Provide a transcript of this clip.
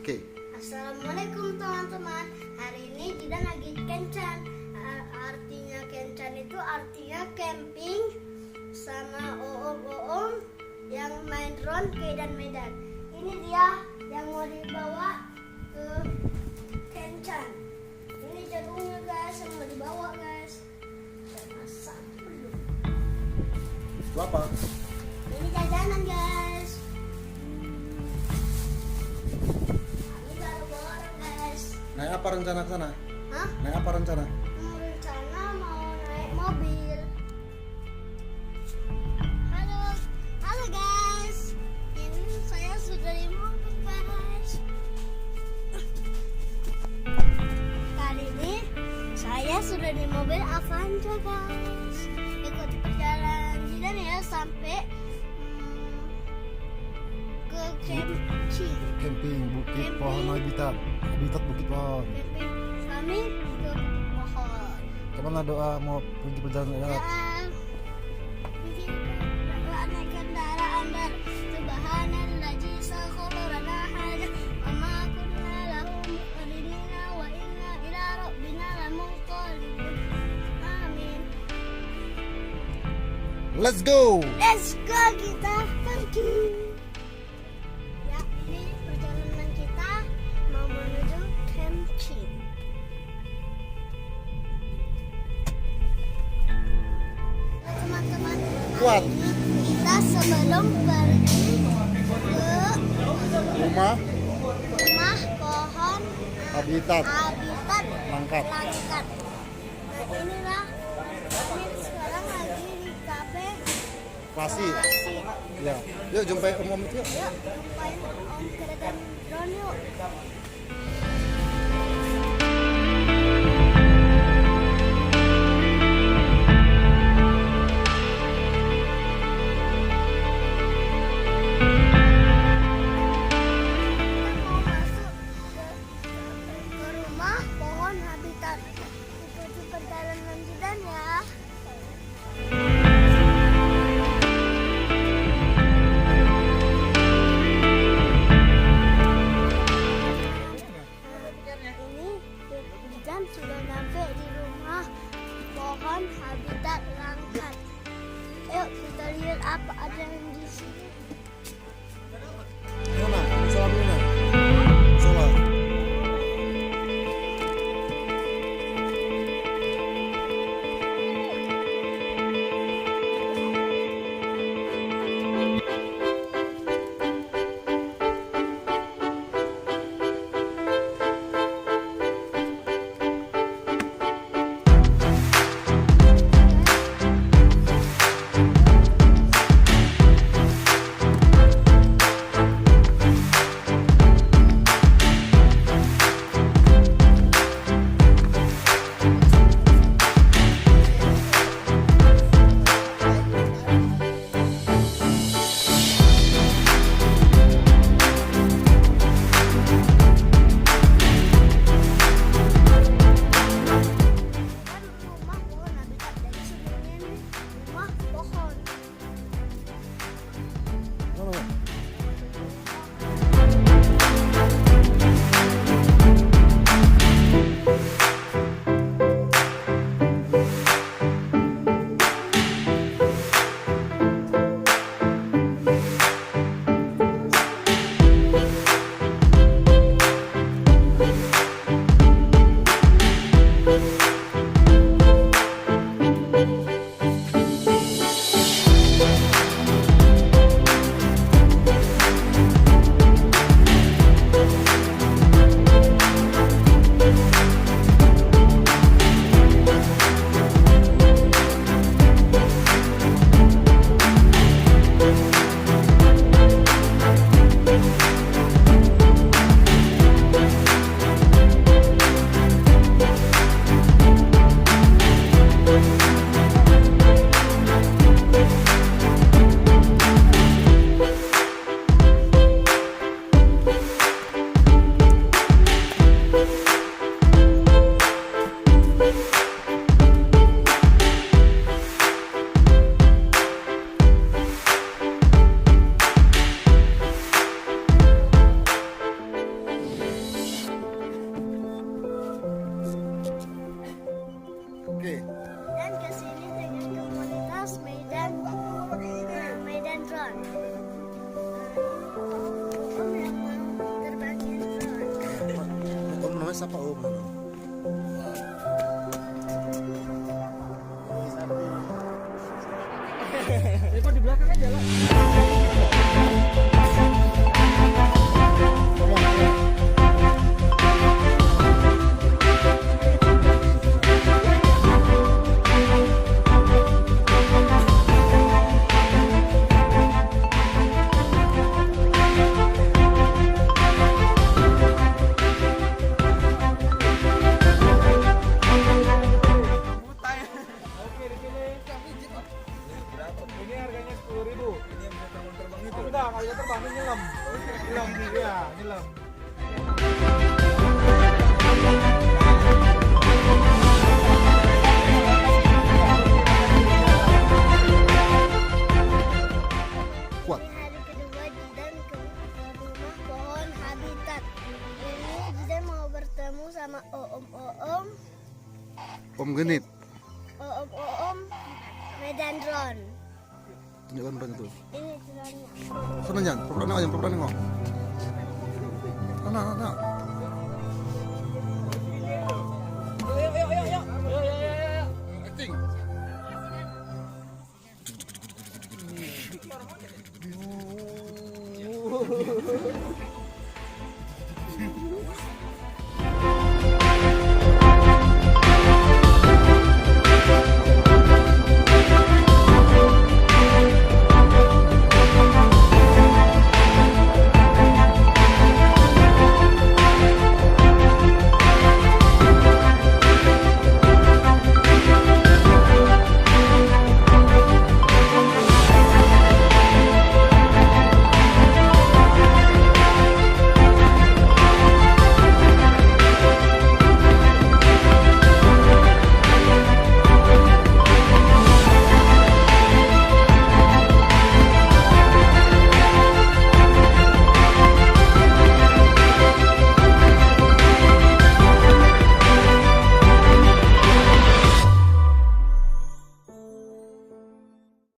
Oke. Assalamualaikum teman-teman. Hari ini kita lagi kencan. Artinya kencan itu artinya camping sama om-om yang main drone ke Medan. Ini dia yang mau dibawa ke kencan. Ini jagungnya guys, yang mau dibawa guys. Dan masak dulu. Itu apa? Ini jajanan guys. Naik apa rencana ke sana? Hah? Naik apa rencana? Rencana mau naik mobil. Halo guys. Ini saya sudah di mobil guys. Kali ini saya sudah di mobil Avanza guys. Ikuti perjalanan kita ya sampai ke Camping Bukit Pohon Habitat Bukit Pohon. camping kami ke pohon. Kemana doa mau pergi perjalanan darat? Doa naik kendaraan dan subhanalladzi sakharana hada wa ma kunna lahu muqrinina wa inna ila rabbina lamunqalibun. Amin. Let's go. Let's go, kita pergi. Ya, ini perjalanan kita mau menuju camping. Nah, teman-teman, Kuat. hari ini kita sebelum pergi ke Rumah rumah pohon Habitat habitat Langkat. Langkat. Nah, inilah ini sekarang lagi di kafe Klasik. Klasik. Ya. Yuk jumpai om itu yuk. Yuk, jumpain om keretan drone yuk. Kita mau masuk ke rumah pohon habitat. Ikuti perjalanan kita ya. namanya siapa Om? Kok di belakang aja lah. Oke, dipilih. Ini harganya 10.000. Ini yang bisa terbang itu. Enggak bisa terbang, ini nyelam. Nyelam ya, nyelam. Kuat. Ini hari kedua Jidan ke rumah pohon habitat. Ini Jidan mau bertemu sama Oom Om Genit. Oom Medan drone. Tunjukkan drone itu. Ini drone-nya. Sana jangan, perpelana aja, perpelana nggak. Nah. Acting.